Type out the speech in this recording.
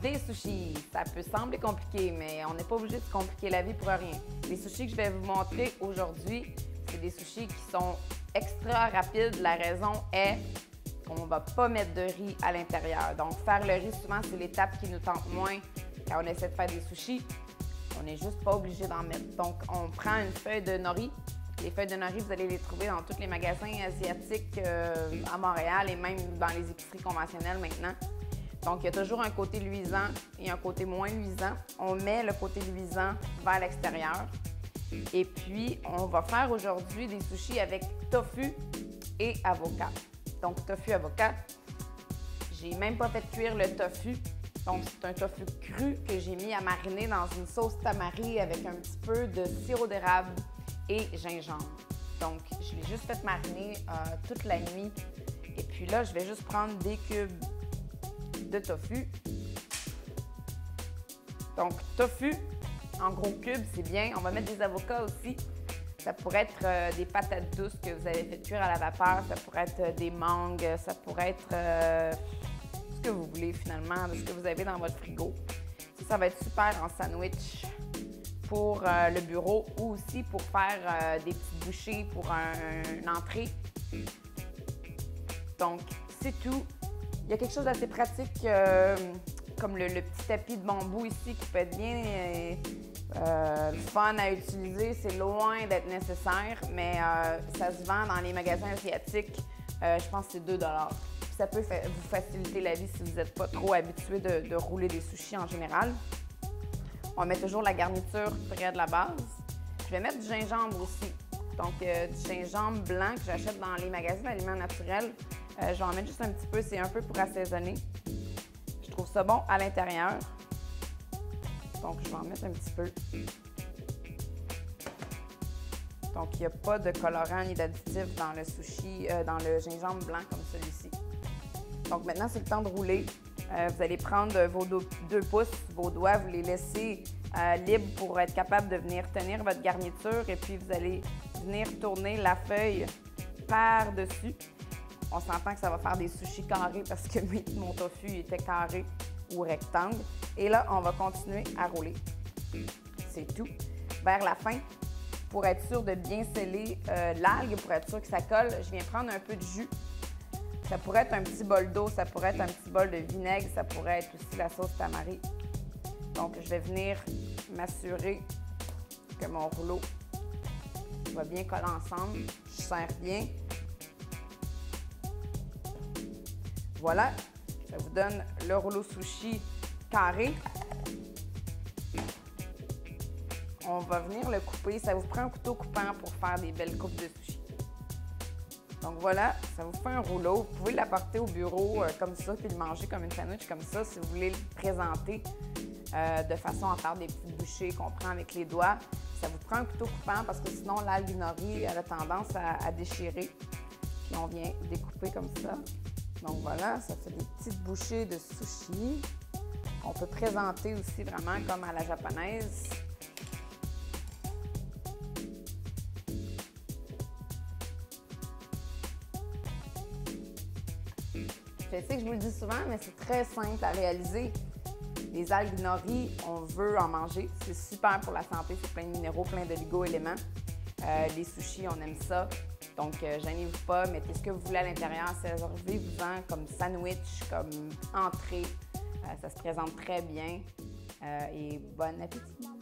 Des sushis, ça peut sembler compliqué, mais on n'est pas obligé de se compliquer la vie pour rien. Les sushis que je vais vous montrer aujourd'hui, c'est des sushis qui sont extra rapides. La raison est qu'on ne va pas mettre de riz à l'intérieur. Donc, faire le riz, souvent, c'est l'étape qui nous tente moins quand on essaie de faire des sushis. On n'est juste pas obligé d'en mettre. Donc, on prend une feuille de nori. Les feuilles de nori, vous allez les trouver dans tous les magasins asiatiques à Montréal et même dans les épiceries conventionnelles maintenant. Donc, il y a toujours un côté luisant et un côté moins luisant. On met le côté luisant vers l'extérieur. Et puis, on va faire aujourd'hui des sushis avec tofu et avocat. Donc, tofu, avocat. J'ai même pas fait cuire le tofu. Donc, c'est un tofu cru que j'ai mis à mariner dans une sauce tamari avec un petit peu de sirop d'érable et gingembre. Donc, je l'ai juste fait mariner toute la nuit. Et puis là, je vais juste prendre des cubes de tofu. Donc, tofu, en gros cubes, c'est bien. On va mettre des avocats aussi. Ça pourrait être des patates douces que vous avez fait cuire à la vapeur. Ça pourrait être des mangues. Ça pourrait être ce que vous voulez finalement, de ce que vous avez dans votre frigo. Ça va être super en sandwich pour le bureau ou aussi pour faire des petites bouchées pour une entrée. Donc, c'est tout. Il y a quelque chose d'assez pratique comme le petit tapis de bambou ici qui peut être bien fun à utiliser. C'est loin d'être nécessaire, mais ça se vend dans les magasins asiatiques. Je pense que c'est 2 $. Ça peut vous faciliter la vie si vous n'êtes pas trop habitué de rouler des sushis en général. On met toujours la garniture près de la base. Je vais mettre du gingembre aussi. Donc, du gingembre blanc que j'achète dans les magasins d'aliments naturels. Je vais en mettre juste un petit peu, c'est un peu pour assaisonner. Je trouve ça bon à l'intérieur. Donc, je vais en mettre un petit peu. Donc, il n'y a pas de colorant ni d'additif dans le sushi, dans le gingembre blanc comme celui-ci. Donc, maintenant, c'est le temps de rouler. Vous allez prendre vos 2 pouces, vos doigts, vous les laissez libres pour être capable de venir tenir votre garniture et puis vous allez venir tourner la feuille par-dessus. On s'entend que ça va faire des sushis carrés parce que mon tofu était carré ou rectangle. Et là, on va continuer à rouler. C'est tout. Vers la fin, pour être sûr de bien sceller l'algue, pour être sûr que ça colle, je viens prendre un peu de jus. Ça pourrait être un petit bol d'eau, ça pourrait être un petit bol de vinaigre, ça pourrait être aussi la sauce tamari. Donc, je vais venir m'assurer que mon rouleau va bien coller ensemble. Je serre bien. Voilà, ça vous donne le rouleau sushi carré. On va venir le couper. Ça vous prend un couteau coupant pour faire des belles coupes de sushi. Donc voilà, ça vous fait un rouleau. Vous pouvez l'apporter au bureau comme ça, puis le manger comme une sandwich comme ça, si vous voulez le présenter de façon à faire des petites bouchées qu'on prend avec les doigts. Ça vous prend un couteau coupant parce que sinon l'algue nori elle a tendance à déchirer. Puis on vient découper comme ça. Donc voilà, ça fait des petites bouchées de sushi. On peut présenter aussi vraiment comme à la japonaise. Je sais que je vous le dis souvent, mais c'est très simple à réaliser. Les algues nori, on veut en manger. C'est super pour la santé, c'est plein de minéraux, plein d'oligo-éléments. Les sushis, on aime ça. Donc, gênez-vous pas, mettez ce que vous voulez à l'intérieur, servez-vous-en comme sandwich, comme entrée. Ça se présente très bien et bon appétit!